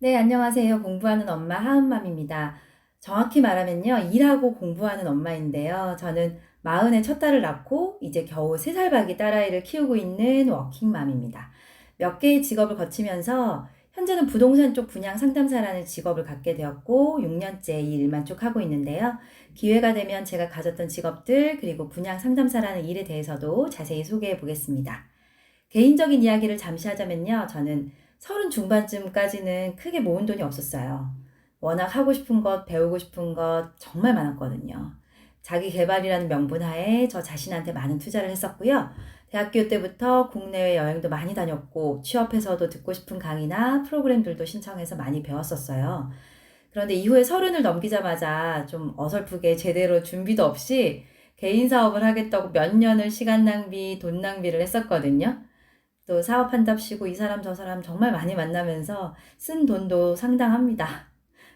네, 안녕하세요. 공부하는 엄마 하은맘입니다. 정확히 말하면요, 일하고 공부하는 엄마인데요. 저는 마흔에 첫 딸을 낳고 이제 겨우 3살 박이 딸아이를 키우고 있는 워킹맘입니다. 몇 개의 직업을 거치면서 현재는 부동산 쪽 분양 상담사라는 직업을 갖게 되었고 6년째 이 일만 쭉 하고 있는데요. 기회가 되면 제가 가졌던 직업들 그리고 분양 상담사라는 일에 대해서도 자세히 소개해 보겠습니다. 개인적인 이야기를 잠시 하자면요. 저는 30 중반쯤까지는 크게 모은 돈이 없었어요. 워낙 하고 싶은 것, 배우고 싶은 것 정말 많았거든요. 자기 개발이라는 명분 하에 저 자신한테 많은 투자를 했었고요. 대학교 때부터 국내외 여행도 많이 다녔고 취업해서도 듣고 싶은 강의나 프로그램들도 신청해서 많이 배웠었어요. 그런데 이후에 30을 넘기자마자 좀 어설프게 제대로 준비도 없이 개인 사업을 하겠다고 몇 년을 시간 낭비, 돈 낭비를 했었거든요. 또 사업한답시고 이 사람 저 사람 정말 많이 만나면서 쓴 돈도 상당합니다.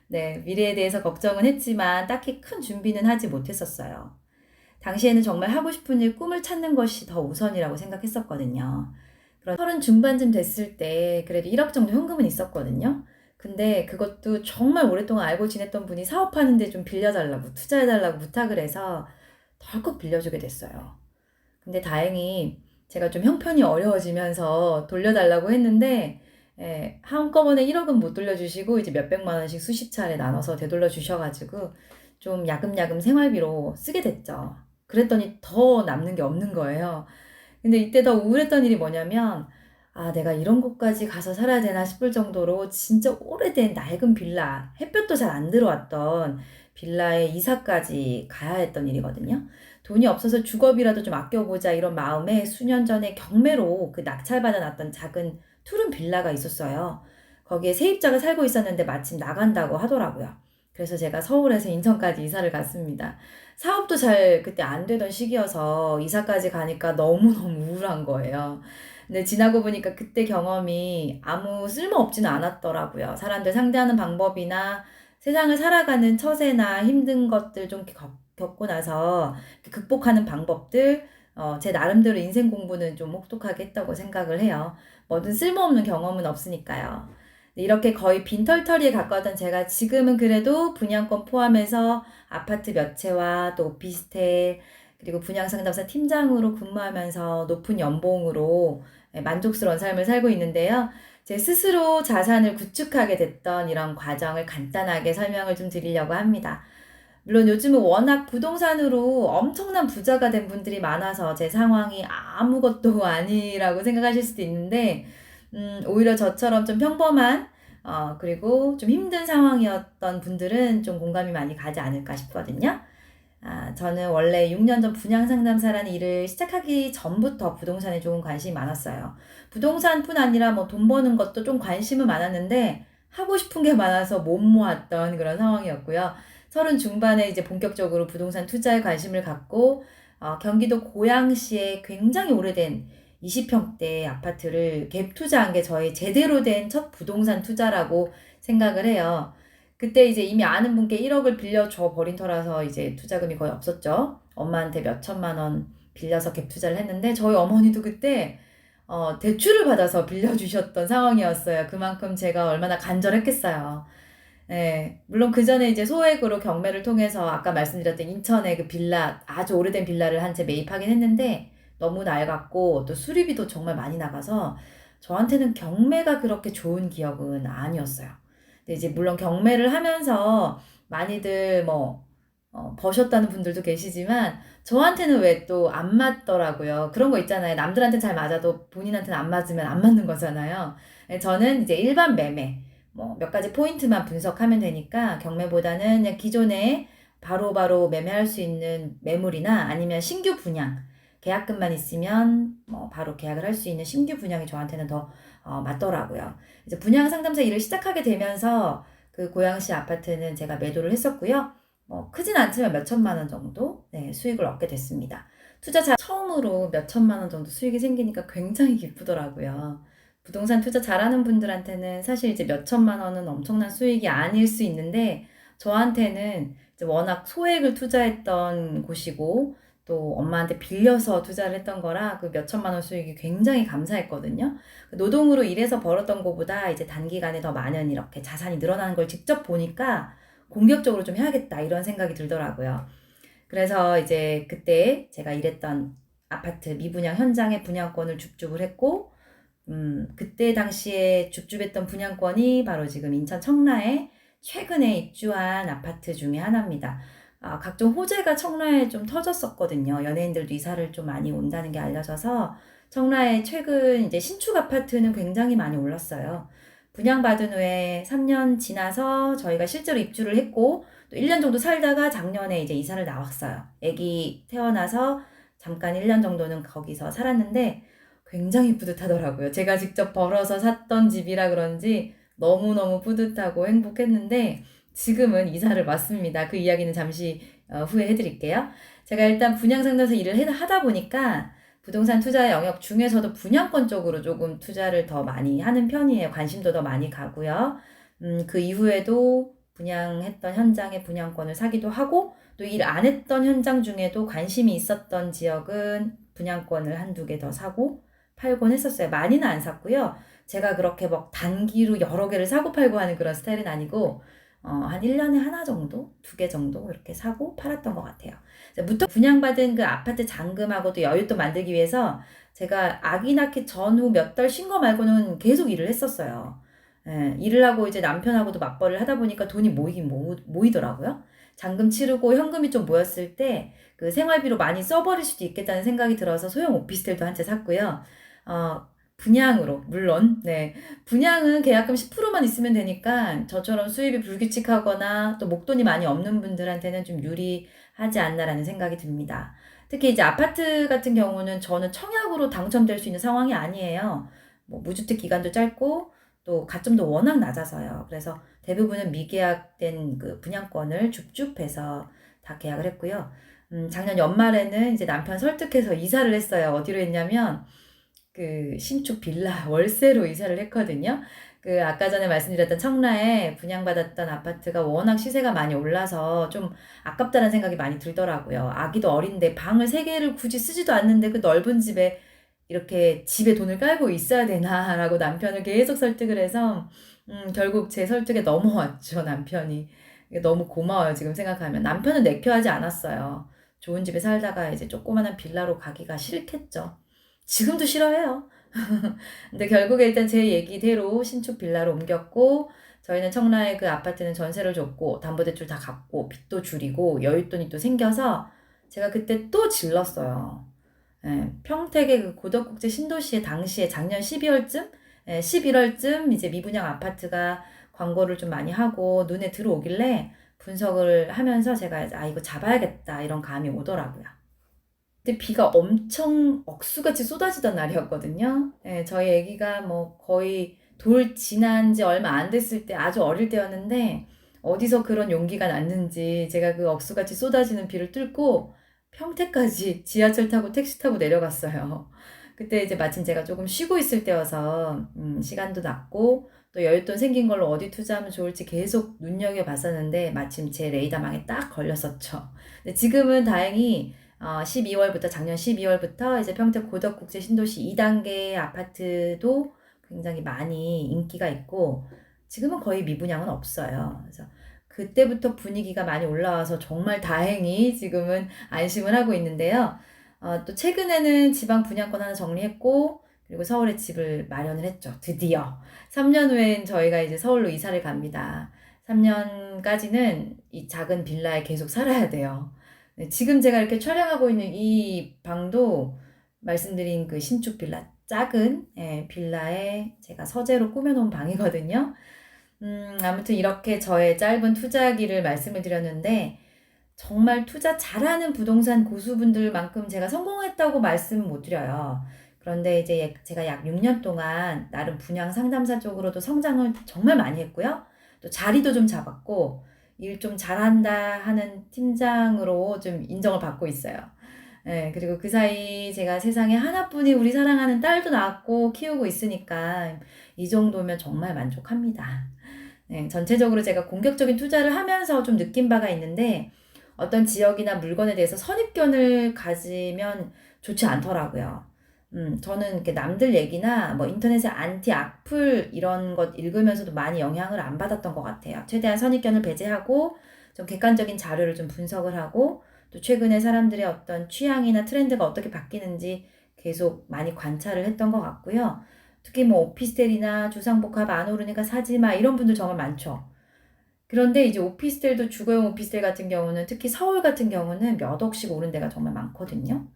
네, 미래에 대해서 걱정은 했지만 딱히 큰 준비는 하지 못했었어요. 당시에는 정말 하고 싶은 일, 꿈을 찾는 것이 더 우선이라고 생각했었거든요. 그런 30 중반쯤 됐을 때 그래도 1억 정도 현금은 있었거든요. 근데 그것도 정말 오랫동안 알고 지냈던 분이 사업하는데 좀 빌려달라고, 투자해달라고 부탁을 해서 덜컥 빌려주게 됐어요. 근데 다행히 제가 좀 형편이 어려워지면서 돌려달라고 했는데, 한꺼번에 1억은 못 돌려주시고, 이제 몇백만 원씩 수십 차례 나눠서 되돌려 주셔가지고, 좀 야금야금 생활비로 쓰게 됐죠. 그랬더니 더 남는 게 없는 거예요. 근데 이때 더 우울했던 일이 뭐냐면, 아, 내가 이런 곳까지 가서 살아야 되나 싶을 정도로 진짜 오래된 낡은 빌라, 햇볕도 잘 안 들어왔던 빌라에 이사까지 가야 했던 일이거든요. 돈이 없어서 주거비라도 좀 아껴보자 이런 마음에 수년 전에 경매로 그 낙찰받아 놨던 작은 투룸 빌라가 있었어요. 거기에 세입자가 살고 있었는데 마침 나간다고 하더라고요. 그래서 제가 서울에서 인천까지 이사를 갔습니다. 사업도 잘 그때 안 되던 시기여서 이사까지 가니까 너무너무 우울한 거예요. 근데 지나고 보니까 그때 경험이 아무 쓸모 없지는 않았더라고요. 사람들 상대하는 방법이나 세상을 살아가는 처세나 힘든 것들 좀 겪고 나서 극복하는 방법들, 제 나름대로 인생 공부는 좀 혹독하게 했다고 생각을 해요. 뭐든 쓸모없는 경험은 없으니까요. 이렇게 거의 빈털터리에 가까웠던 제가 지금은 그래도 분양권 포함해서 아파트 몇 채와 또 오피스텔 그리고 분양상담사 팀장으로 근무하면서 높은 연봉으로 만족스러운 삶을 살고 있는데요. 제 스스로 자산을 구축하게 됐던 이런 과정을 간단하게 설명을 좀 드리려고 합니다. 물론 요즘은 워낙 부동산으로 엄청난 부자가 된 분들이 많아서 제 상황이 아무것도 아니라고 생각하실 수도 있는데, 오히려 저처럼 좀 평범한, 그리고 좀 힘든 상황이었던 분들은 좀 공감이 많이 가지 않을까 싶거든요. 아, 저는 원래 6년 전 분양 상담사라는 일을 시작하기 전부터 부동산에 조금 관심이 많았어요. 부동산뿐 아니라 뭐 돈 버는 것도 좀 관심은 많았는데 하고 싶은 게 많아서 못 모았던 그런 상황이었고요. 30 중반에 이제 본격적으로 부동산 투자에 관심을 갖고 경기도 고양시에 굉장히 오래된 20평대 아파트를 갭 투자한 게 저의 제대로 된 첫 부동산 투자라고 생각을 해요. 그때 이제 이미 아는 분께 1억을 빌려줘 버린 터라서 이제 투자금이 거의 없었죠. 엄마한테 몇 천만 원 빌려서 갭 투자를 했는데 저희 어머니도 그때 대출을 받아서 빌려주셨던 상황이었어요. 그만큼 제가 얼마나 간절했겠어요. 네, 물론 그 전에 이제 소액으로 경매를 통해서 아까 말씀드렸던 인천의 그 빌라, 아주 오래된 빌라를 한 채 매입하긴 했는데 너무 낡았고 또 수리비도 정말 많이 나가서 저한테는 경매가 그렇게 좋은 기억은 아니었어요. 근데 이제 물론 경매를 하면서 많이들 뭐 버셨다는 분들도 계시지만 저한테는 왜 또 안 맞더라고요. 그런 거 있잖아요. 남들한테 잘 맞아도 본인한테는 안 맞으면 안 맞는 거잖아요. 네, 저는 이제 일반 매매 뭐 몇 가지 포인트만 분석하면 되니까 경매보다는 그냥 기존에 바로바로 매매할 수 있는 매물이나 아니면 신규 분양 계약금만 있으면 뭐 바로 계약을 할 수 있는 신규 분양이 저한테는 더 맞더라고요. 이제 분양 상담사 일을 시작하게 되면서 그 고양시 아파트는 제가 매도를 했었고요. 뭐 크진 않지만 몇 천만 원 정도 네, 수익을 얻게 됐습니다. 처음으로 몇 천만 원 정도 수익이 생기니까 굉장히 기쁘더라고요. 부동산 투자 잘하는 분들한테는 사실 이제 몇 천만 원은 엄청난 수익이 아닐 수 있는데 저한테는 이제 워낙 소액을 투자했던 곳이고 또 엄마한테 빌려서 투자를 했던 거라 그 몇 천만 원 수익이 굉장히 감사했거든요. 노동으로 일해서 벌었던 것보다 이제 단기간에 더 많은 이렇게 자산이 늘어나는 걸 직접 보니까 공격적으로 좀 해야겠다 이런 생각이 들더라고요. 그래서 이제 그때 제가 일했던 아파트 미분양 현장에 분양권을 줍줍을 했고, 그때 당시에 줍줍했던 분양권이 바로 지금 인천 청라에 최근에 입주한 아파트 중에 하나입니다. 각종 호재가 청라에 좀 터졌었거든요. 연예인들도 이사를 좀 많이 온다는 게 알려져서 청라에 최근 이제 신축 아파트는 굉장히 많이 올랐어요. 분양받은 후에 3년 지나서 저희가 실제로 입주를 했고 또 1년 정도 살다가 작년에 이제 이사를 나왔어요. 아기 태어나서 잠깐 1년 정도는 거기서 살았는데 굉장히 뿌듯하더라고요. 제가 직접 벌어서 샀던 집이라 그런지 너무너무 뿌듯하고 행복했는데 지금은 이사를 왔습니다. 그 이야기는 잠시 후에 해드릴게요. 제가 일단 분양상담사 일을 하다 보니까 부동산 투자 영역 중에서도 분양권 쪽으로 조금 투자를 더 많이 하는 편이에요. 관심도 더 많이 가고요. 그 이후에도 분양했던 현장에 분양권을 사기도 하고 또 일 안 했던 현장 중에도 관심이 있었던 지역은 분양권을 한두 개 더 사고 팔곤 했었어요. 많이는 안 샀고요. 제가 그렇게 막 단기로 여러 개를 사고 팔고 하는 그런 스타일은 아니고 한 1년에 하나 정도, 2개 정도 이렇게 사고 팔았던 것 같아요. 무턱 분양받은 그 아파트 잔금하고 또 여윳돈 만들기 위해서 제가 아기 낳기 전후 몇 달 쉰 거 말고는 계속 일을 했었어요. 예, 일을 하고 이제 남편하고도 맞벌이를 하다 보니까 돈이 모이더라고요. 잔금 치르고 현금이 좀 모였을 때 그 생활비로 많이 써버릴 수도 있겠다는 생각이 들어서 소형 오피스텔도 한 채 샀고요. 분양으로, 물론, 네. 분양은 계약금 10%만 있으면 되니까 저처럼 수입이 불규칙하거나 또 목돈이 많이 없는 분들한테는 좀 유리하지 않나라는 생각이 듭니다. 특히 이제 아파트 같은 경우는 저는 청약으로 당첨될 수 있는 상황이 아니에요. 뭐 무주택 기간도 짧고 또 가점도 워낙 낮아서요. 그래서 대부분은 미계약된 그 분양권을 줍줍해서 다 계약을 했고요. 작년 연말에는 이제 남편 설득해서 이사를 했어요. 어디로 했냐면 그 신축 빌라 월세로 이사를 했거든요. 그 아까 전에 말씀드렸던 청라에 분양받았던 아파트가 워낙 시세가 많이 올라서 좀 아깝다는 생각이 많이 들더라고요. 아기도 어린데 방을 3개를 굳이 쓰지도 않는데 그 넓은 집에 이렇게 집에 돈을 깔고 있어야 되나라고 남편을 계속 설득을 해서 결국 제 설득에 넘어왔죠, 남편이. 이게 너무 고마워요, 지금 생각하면. 남편은 내표하지 않았어요. 좋은 집에 살다가 이제 조그마한 빌라로 가기가 싫겠죠. 지금도 싫어해요. 근데 결국에 일단 제 얘기대로 신축 빌라로 옮겼고 저희는 청라에 그 아파트는 전세를 줬고 담보대출 다 갚고 빚도 줄이고 여윳돈이 또 생겨서 제가 그때 또 질렀어요. 예, 평택의 그 고덕국제 신도시에 당시에 작년 12월쯤, 11월쯤 이제 미분양 아파트가 광고를 좀 많이 하고 눈에 들어오길래 분석을 하면서 제가 이거 잡아야겠다 이런 감이 오더라고요. 근데 비가 엄청 억수같이 쏟아지던 날이었거든요. 예, 저희 아기가 뭐 거의 돌 지난 지 얼마 안 됐을 때 아주 어릴 때였는데 어디서 그런 용기가 났는지 제가 그 억수같이 쏟아지는 비를 뚫고 평택까지 지하철 타고 택시 타고 내려갔어요. 그때 이제 마침 제가 조금 쉬고 있을 때여서 시간도 났고 또 여윳돈 생긴 걸로 어디 투자하면 좋을지 계속 눈여겨봤었는데 마침 제 레이더망에 딱 걸렸었죠. 근데 지금은 다행히 12월부터 작년 12월부터 이제 평택 고덕국제 신도시 2단계 아파트도 굉장히 많이 인기가 있고 지금은 거의 미분양은 없어요. 그래서 그때부터 분위기가 많이 올라와서 정말 다행히 지금은 안심을 하고 있는데요. 또 최근에는 지방 분양권 하나 정리했고 그리고 서울에 집을 마련을 했죠. 드디어 3년 후엔 저희가 이제 서울로 이사를 갑니다. 3년까지는 이 작은 빌라에 계속 살아야 돼요. 네, 지금 제가 이렇게 촬영하고 있는 이 방도 말씀드린 그 신축 빌라, 작은 빌라에 제가 서재로 꾸며놓은 방이거든요. 아무튼 이렇게 저의 짧은 투자기를 말씀을 드렸는데, 정말 투자 잘하는 부동산 고수분들만큼 제가 성공했다고 말씀 못 드려요. 그런데 이제 제가 약 6년 동안 나름 분양 상담사 쪽으로도 성장을 정말 많이 했고요. 또 자리도 좀 잡았고, 일 좀 잘한다 하는 팀장으로 좀 인정을 받고 있어요. 예, 그리고 그 사이 제가 세상에 하나뿐인 우리 사랑하는 딸도 낳고 키우고 있으니까 이 정도면 정말 만족합니다. 네, 전체적으로 제가 공격적인 투자를 하면서 좀 느낀 바가 있는데 어떤 지역이나 물건에 대해서 선입견을 가지면 좋지 않더라고요. 저는 이렇게 남들 얘기나 뭐 인터넷에 안티 악플 이런 것 읽으면서도 많이 영향을 안 받았던 것 같아요. 최대한 선입견을 배제하고 좀 객관적인 자료를 좀 분석을 하고 또 최근에 사람들의 어떤 취향이나 트렌드가 어떻게 바뀌는지 계속 많이 관찰을 했던 것 같고요. 특히 뭐 오피스텔이나 주상복합 안 오르니까 사지 마 이런 분들 정말 많죠. 그런데 이제 오피스텔도 주거용 오피스텔 같은 경우는 특히 서울 같은 경우는 몇 억씩 오른 데가 정말 많거든요.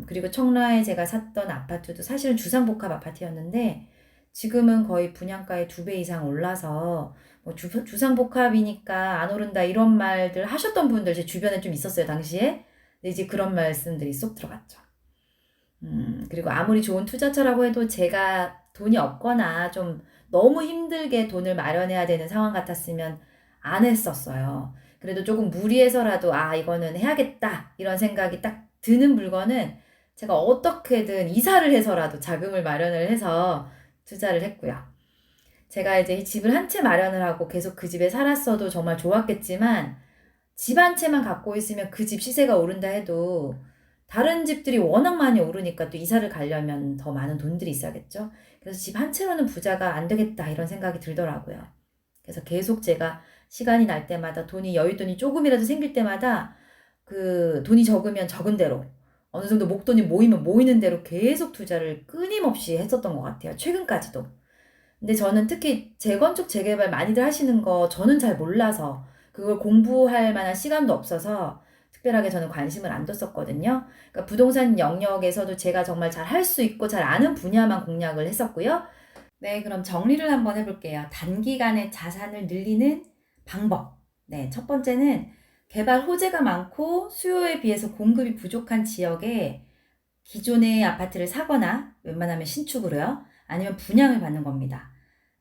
그리고 청라에 제가 샀던 아파트도 사실은 주상복합 아파트였는데 지금은 거의 분양가의 2배 이상 올라서 뭐 주상복합이니까 안 오른다 이런 말들 하셨던 분들 제 주변에 좀 있었어요, 당시에. 근데 이제 그런 말씀들이 쏙 들어갔죠. 그리고 아무리 좋은 투자처라고 해도 제가 돈이 없거나 좀 너무 힘들게 돈을 마련해야 되는 상황 같았으면 안 했었어요. 그래도 조금 무리해서라도 아, 이거는 해야겠다. 이런 생각이 딱 드는 물건은 제가 어떻게든 이사를 해서라도 자금을 마련을 해서 투자를 했고요. 제가 이제 집을 한 채 마련을 하고 계속 그 집에 살았어도 정말 좋았겠지만 집 한 채만 갖고 있으면 그 집 시세가 오른다 해도 다른 집들이 워낙 많이 오르니까 또 이사를 가려면 더 많은 돈들이 있어야겠죠. 그래서 집 한 채로는 부자가 안 되겠다 이런 생각이 들더라고요. 그래서 계속 제가 시간이 날 때마다 돈이 여윳돈이 조금이라도 생길 때마다 그 돈이 적으면 적은 대로 어느 정도 목돈이 모이면 모이는 대로 계속 투자를 끊임없이 했었던 것 같아요. 최근까지도. 근데 저는 특히 재건축 재개발 많이들 하시는 거 저는 잘 몰라서 그걸 공부할 만한 시간도 없어서 특별하게 저는 관심을 안 뒀었거든요. 그러니까 부동산 영역에서도 제가 정말 잘 할 수 있고 잘 아는 분야만 공략을 했었고요. 네, 그럼 정리를 한번 해볼게요. 단기간에 자산을 늘리는 방법. 네, 첫 번째는 개발 호재가 많고 수요에 비해서 공급이 부족한 지역에 기존의 아파트를 사거나 웬만하면 신축으로요. 아니면 분양을 받는 겁니다.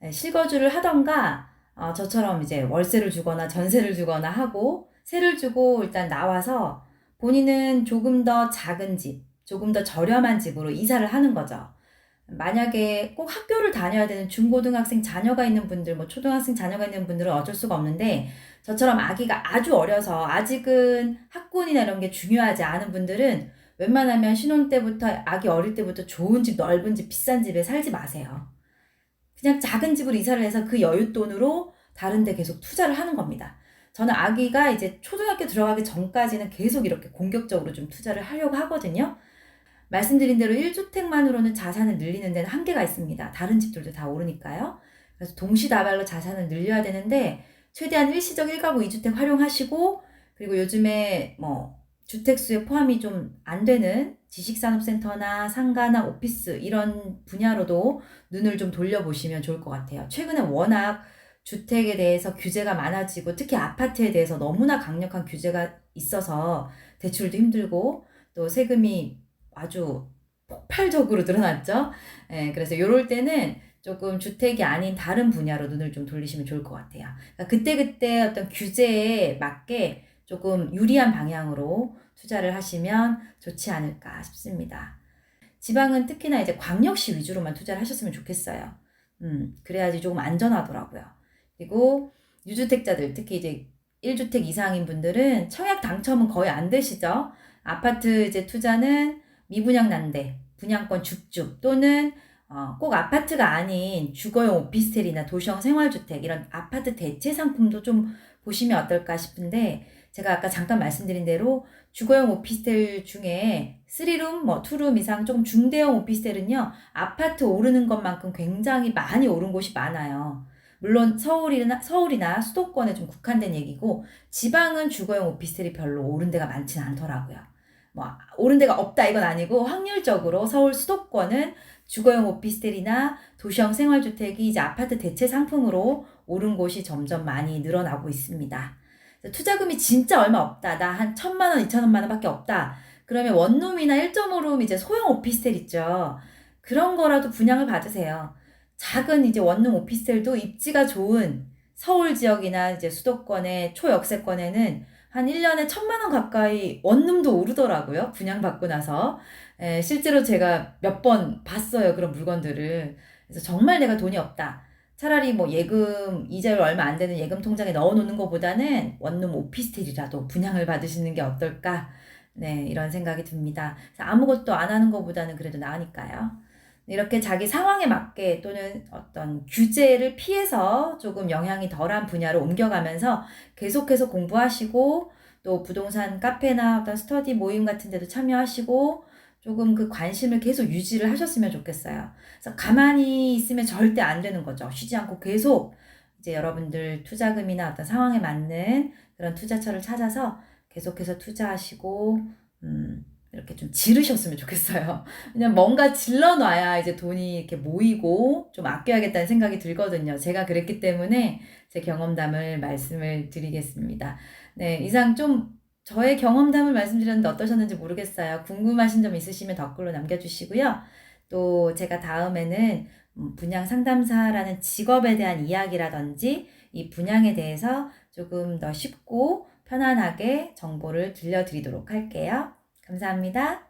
네, 실거주를 하던가 저처럼 이제 월세를 주거나 전세를 주거나 하고 세를 주고 일단 나와서 본인은 조금 더 작은 집, 조금 더 저렴한 집으로 이사를 하는 거죠. 만약에 꼭 학교를 다녀야 되는 중고등학생 자녀가 있는 분들, 뭐 초등학생 자녀가 있는 분들은 어쩔 수가 없는데 저처럼 아기가 아주 어려서 아직은 학군이나 이런 게 중요하지 않은 분들은 웬만하면 신혼 때부터 아기 어릴 때부터 좋은 집, 넓은 집, 비싼 집에 살지 마세요. 그냥 작은 집으로 이사를 해서 그 여윳돈으로 다른 데 계속 투자를 하는 겁니다. 저는 아기가 이제 초등학교 들어가기 전까지는 계속 이렇게 공격적으로 좀 투자를 하려고 하거든요. 말씀드린 대로 1주택만으로는 자산을 늘리는 데는 한계가 있습니다. 다른 집들도 다 오르니까요. 그래서 동시다발로 자산을 늘려야 되는데 최대한 일시적 1가구 2주택 활용하시고 그리고 요즘에 뭐 주택수에 포함이 좀 안 되는 지식산업센터나 상가나 오피스 이런 분야로도 눈을 좀 돌려보시면 좋을 것 같아요. 최근에 워낙 주택에 대해서 규제가 많아지고 특히 아파트에 대해서 너무나 강력한 규제가 있어서 대출도 힘들고 또 세금이 아주 폭발적으로 늘어났죠. 예, 그래서 요럴 때는 조금 주택이 아닌 다른 분야로 눈을 좀 돌리시면 좋을 것 같아요. 그러니까 그때그때 어떤 규제에 맞게 조금 유리한 방향으로 투자를 하시면 좋지 않을까 싶습니다. 지방은 특히나 이제 광역시 위주로만 투자를 하셨으면 좋겠어요. 그래야지 조금 안전하더라고요. 그리고 유주택자들, 특히 이제 1주택 이상인 분들은 청약 당첨은 거의 안 되시죠? 아파트 이제 투자는 미분양 난데, 분양권 줍줍 또는 꼭 아파트가 아닌 주거용 오피스텔이나 도시형 생활주택 이런 아파트 대체 상품도 좀 보시면 어떨까 싶은데 제가 아까 잠깐 말씀드린 대로 주거용 오피스텔 중에 3룸, 뭐 2룸 이상 조금 중대형 오피스텔은요 아파트 오르는 것만큼 굉장히 많이 오른 곳이 많아요. 물론 서울이나 수도권에 좀 국한된 얘기고 지방은 주거용 오피스텔이 별로 오른 데가 많지는 않더라고요. 뭐 오른 데가 없다 이건 아니고 확률적으로 서울 수도권은 주거용 오피스텔이나 도시형 생활주택이 이제 아파트 대체 상품으로 오른 곳이 점점 많이 늘어나고 있습니다. 투자금이 진짜 얼마 없다. 나 한 1,000만 원, 2,000만 원밖에 없다. 그러면 원룸이나 1.5룸 이제 소형 오피스텔 있죠. 그런 거라도 분양을 받으세요. 작은 이제 원룸 오피스텔도 입지가 좋은 서울 지역이나 이제 수도권의 초역세권에는 한 1년에 1,000만 원 가까이 원룸도 오르더라고요. 분양받고 나서. 실제로 제가 몇 번 봤어요. 그런 물건들을. 그래서 정말 내가 돈이 없다. 차라리 뭐 예금, 이자율 얼마 안 되는 예금 통장에 넣어 놓는 것보다는 원룸 오피스텔이라도 분양을 받으시는 게 어떨까? 네, 이런 생각이 듭니다. 그래서 아무것도 안 하는 것보다는 그래도 나으니까요. 이렇게 자기 상황에 맞게 또는 어떤 규제를 피해서 조금 영향이 덜한 분야로 옮겨가면서 계속해서 공부하시고 또 부동산 카페나 어떤 스터디 모임 같은 데도 참여하시고 조금 그 관심을 계속 유지를 하셨으면 좋겠어요. 그래서 가만히 있으면 절대 안 되는 거죠. 쉬지 않고 계속 이제 여러분들 투자금이나 어떤 상황에 맞는 그런 투자처를 찾아서 계속해서 투자하시고, 이렇게 좀 지르셨으면 좋겠어요. 그냥 뭔가 질러놔야 이제 돈이 이렇게 모이고 좀 아껴야겠다는 생각이 들거든요. 제가 그랬기 때문에 제 경험담을 말씀을 드리겠습니다. 네, 이상 좀 저의 경험담을 말씀드렸는데 어떠셨는지 모르겠어요. 궁금하신 점 있으시면 댓글로 남겨주시고요. 또 제가 다음에는 분양 상담사라는 직업에 대한 이야기라든지 이 분양에 대해서 조금 더 쉽고 편안하게 정보를 들려드리도록 할게요. 감사합니다.